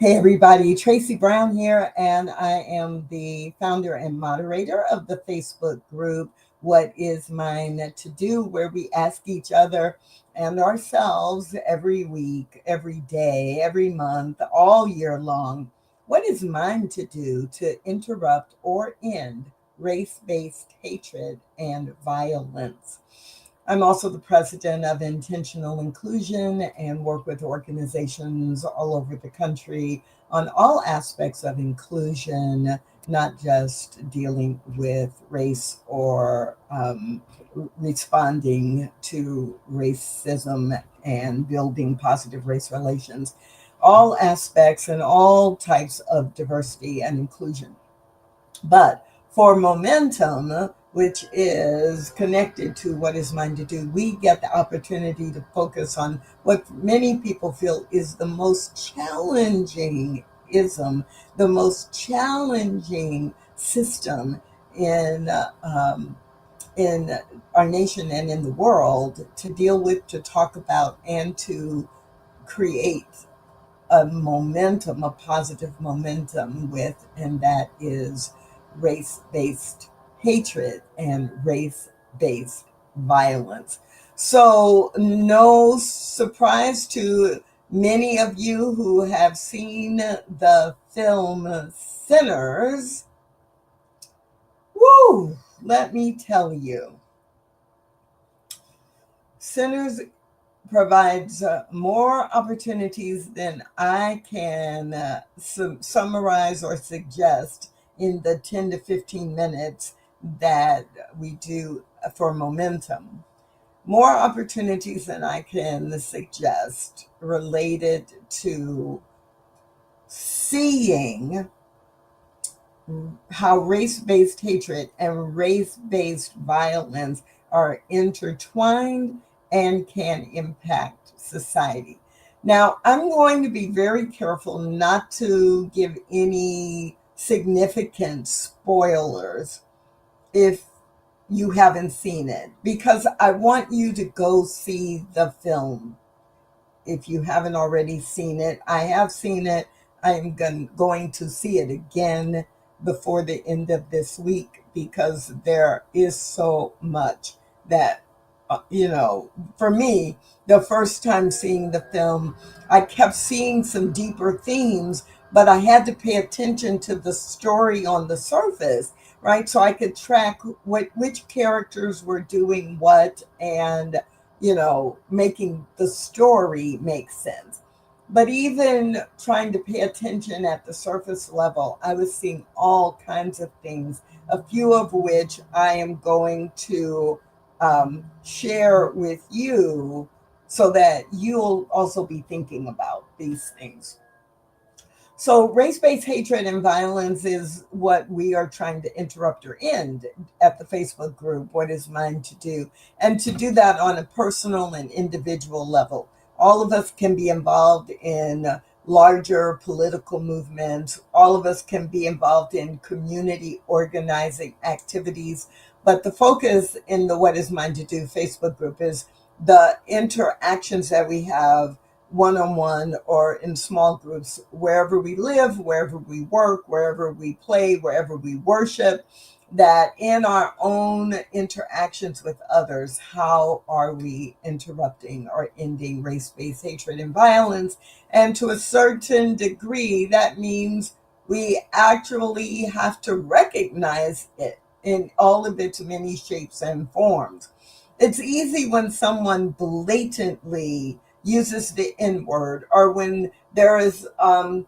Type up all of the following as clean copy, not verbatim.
Hey everybody, Tracy Brown here, and I am the founder and moderator of the Facebook group What Is Mine to Do, where we ask each other and ourselves every week, every day, every month, all year long, what is mine to do to interrupt or end race based hatred and violence? I'm also the president of Intentional Inclusion and work with organizations all over the country on all aspects of inclusion, not just dealing with race or responding to racism and building positive race relations, all aspects and all types of diversity and inclusion. But for momentum, which is connected to what is mine to do, we get the opportunity to focus on what many people feel is the most challenging ism, the most challenging system in in our nation and in the world to deal with, to talk about, and to create a momentum, a positive momentum with, and that is race based hatred and race based violence. So, no surprise to many of you who have seen the film Sinners. Woo! Let me tell you, Sinners provides more opportunities than I can summarize or suggest in the 10 to 15 minutes that we do for momentum. More opportunities than I can suggest related to seeing how race based hatred and race based violence are intertwined and can impact society. Now, I'm going to be very careful not to give any significant spoilers if you haven't seen it, because I want you to go see the film. If you haven't already seen it, I have seen it. I'm going to see it again before the end of this week because there is so much that, for me, the first time seeing the film, I kept seeing some deeper themes, but I had to pay attention to the story on the surface, right? So I could track which characters were doing what and making the story make sense. But even trying to pay attention at the surface level, I was seeing all kinds of things, a few of which I am going to share with you so that you'll also be thinking about these things. So, race based hatred and violence is what we are trying to interrupt or end at the Facebook group, What Is Mine to Do? And to do that on a personal and individual level. All of us can be involved in larger political movements, all of us can be involved in community organizing activities. But the focus in the What Is Mine to Do Facebook group is the interactions that we have one on one or in small groups, wherever we live, wherever we work, wherever we play, wherever we worship, that in our own interactions with others, how are we interrupting or ending race based hatred and violence? And to a certain degree, that means we actually have to recognize it in all of its many shapes and forms. It's easy when someone blatantly uses the N word, or when there is a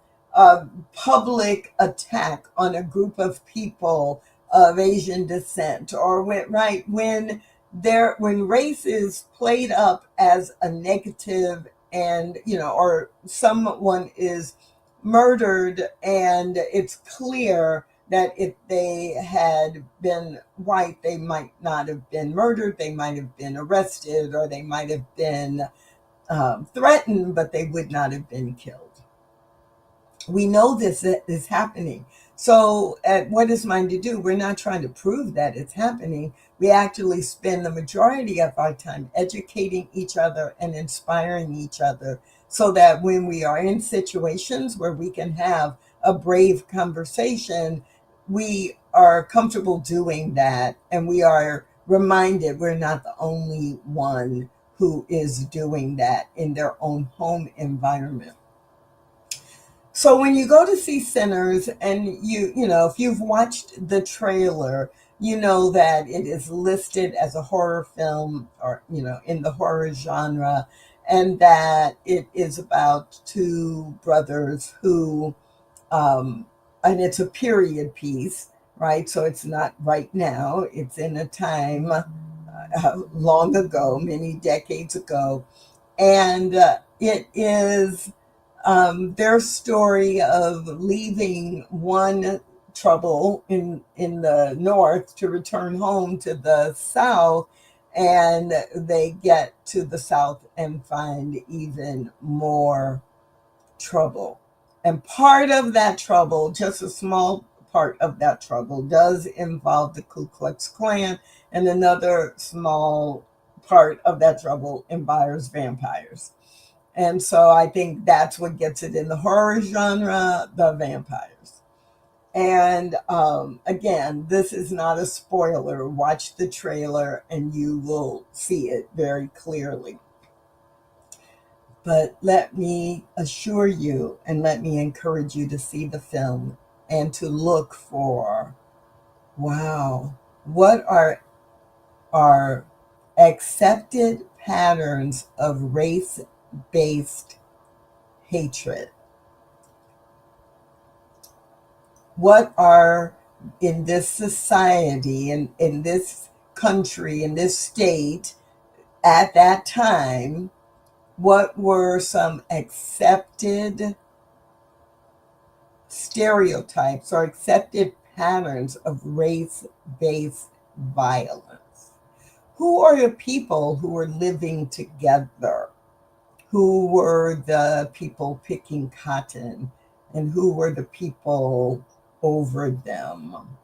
public attack on a group of people of Asian descent, or when race is played up as a negative, and or someone is murdered and it's clear that if they had been white, they might not have been murdered, they might have been arrested, or they might have been threatened, but they would not have been killed. We know this is happening. So at What Is Mine to Do, we're not trying to prove that it's happening. We actually spend the majority of our time educating each other and inspiring each other so that when we are in situations where we can have a brave conversation, we are comfortable doing that, and we are reminded we're not the only one who is doing that in their own home environment. So when you go to see Sinners, and you know, if you've watched the trailer, you know that it is listed as a horror film, or in the horror genre, and that it is about two brothers who and it's a period piece, right? So it's not right now, it's in a time long ago, many decades ago. And it is their story of leaving one trouble in the north to return home to the south, and they get to the south and find even more trouble. And part of that trouble, just a small part of that trouble, does involve the Ku Klux Klan, and another small part of that trouble involves vampires. And so I think that's what gets it in the horror genre, the vampires. And again, this is not a spoiler. Watch the trailer and you will see it very clearly. But let me assure you, and let me encourage you to see the film and to look for, wow, what are our accepted patterns of race based hatred? What are, in this society, in this country, in this state, at that time, what were some accepted stereotypes or accepted patterns of race based violence? Who are the people who were living together? Who were the people picking cotton? And who were the people over them?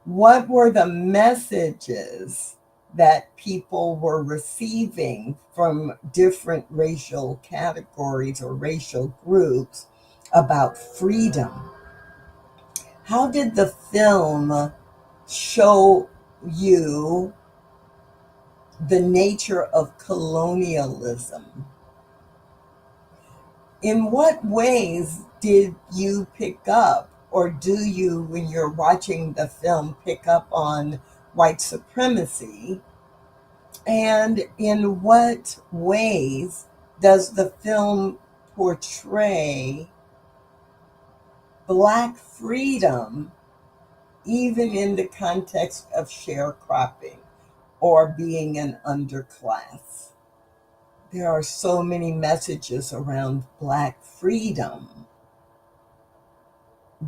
What were the messages that people were receiving from different racial categories or racial groups about freedom? How did the film show you the nature of colonialism? In what ways did you pick up, or do you, when you're watching the film, pick up on white supremacy? And in what ways does the film portray Black freedom, even in the context of sharecropping or being an underclass? There are so many messages around Black freedom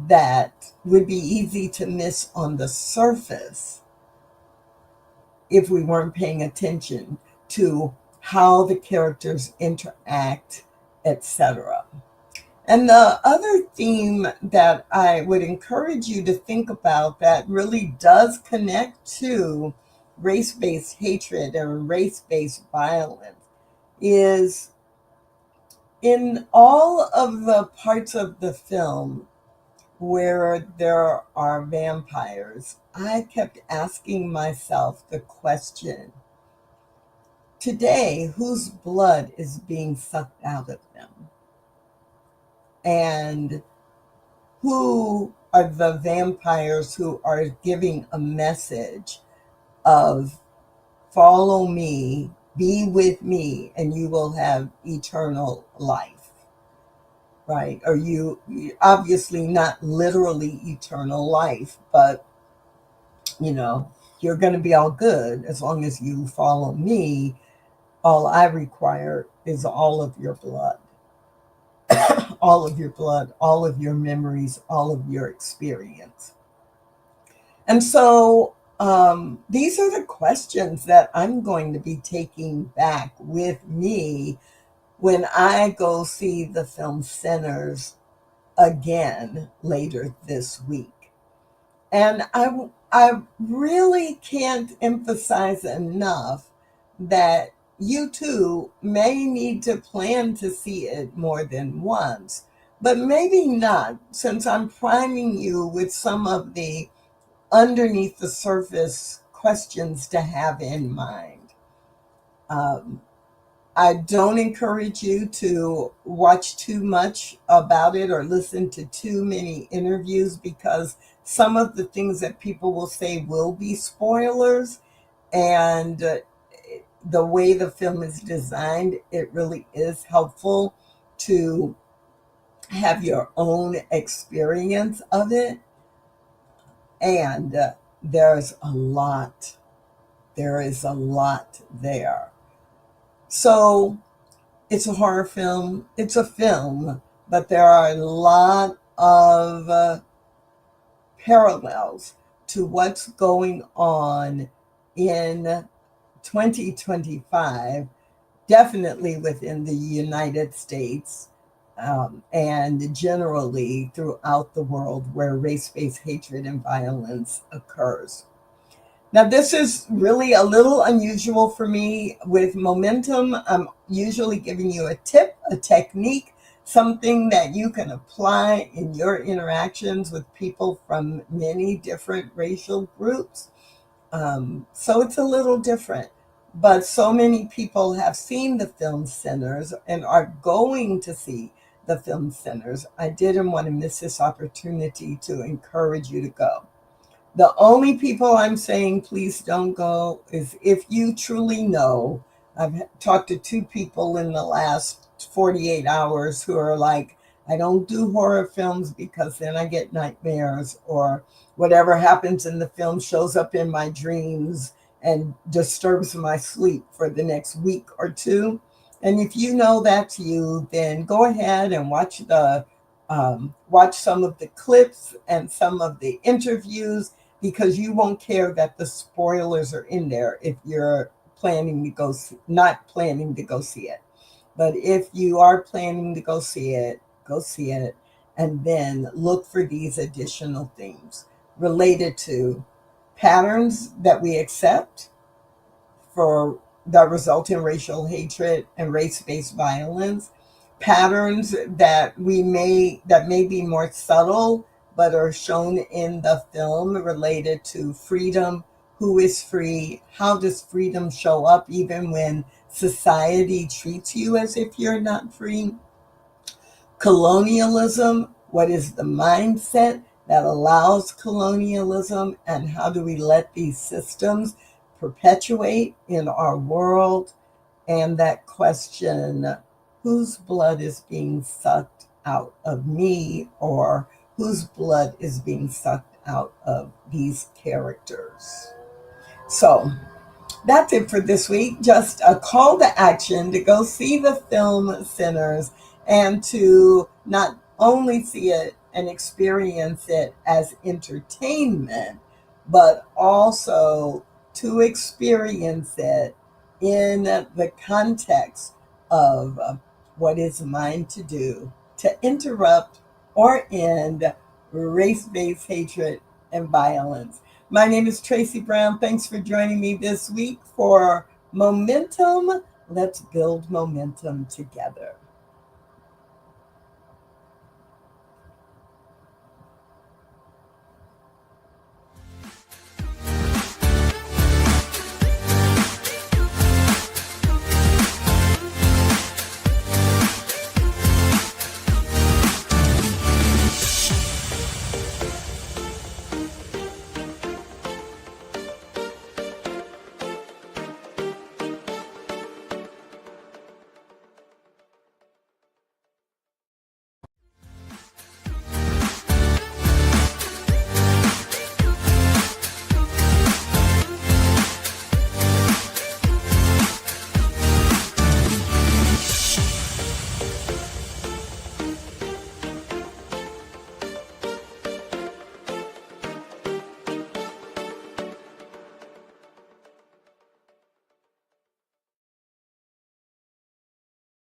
that would be easy to miss on the surface if we weren't paying attention to how the characters interact, etc. And the other theme that I would encourage you to think about that really does connect to race based hatred and race based violence is, in all of the parts of the film where there are vampires, I kept asking myself the question, today, whose blood is being sucked out of them? And who are the vampires who are giving a message of follow me, be with me, and you will have eternal life, right? Or you obviously not literally eternal life, but you're going to be all good as long as you follow me. All I require is all of your blood, all of your blood, all of your memories, all of your experience. And so these are the questions that I'm going to be taking back with me when I go see the film Sinners again later this week. And I really can't emphasize enough that you too may need to plan to see it more than once, but maybe not, since I'm priming you with some of the underneath the surface questions to have in mind. Um, I don't encourage you to watch too much about it or listen to too many interviews, because some of the things that people will say will be spoilers. And the way the film is designed, it really is helpful to have your own experience of it. And there's a lot, there is a lot there. So it's a horror film, it's a film, but there are a lot of parallels to what's going on in 2025, definitely within the United States, and generally throughout the world where race based hatred and violence occurs. Now, this is really a little unusual for me. With Momentum, I'm usually giving you a tip, a technique, something that you can apply in your interactions with people from many different racial groups. So it's a little different. But so many people have seen the film Sinners and are going to see the film Sinners. I didn't want to miss this opportunity to encourage you to go. The only people I'm saying please don't go is if you truly know. I've talked to two people in the last 48 hours who are like, I don't do horror films because then I get nightmares, or whatever happens in the film shows up in my dreams and disturbs my sleep for the next week or two. And if you know that's you, then go ahead and watch some of the clips and some of the interviews, because you won't care that the spoilers are in there if you're planning to not planning to go see it. But if you are planning to go see it, and then look for these additional themes related to patterns that we accept for that result in racial hatred and race-based violence, patterns that may be more subtle but are shown in the film related to freedom. Who is free? How does freedom show up even when society treats you as if you're not free? Colonialism, what is the mindset that allows colonialism, and how do we let these systems perpetuate in our world? And that question, whose blood is being sucked out of me, or whose blood is being sucked out of these characters? So that's it for this week. Just a call to action to go see the film Sinners, and to not only see it and experience it as entertainment, but also to experience it in the context of what is mine to do to interrupt or end race based hatred and violence. My name is Tracy Brown. Thanks for joining me this week for Momentum. Let's build momentum together.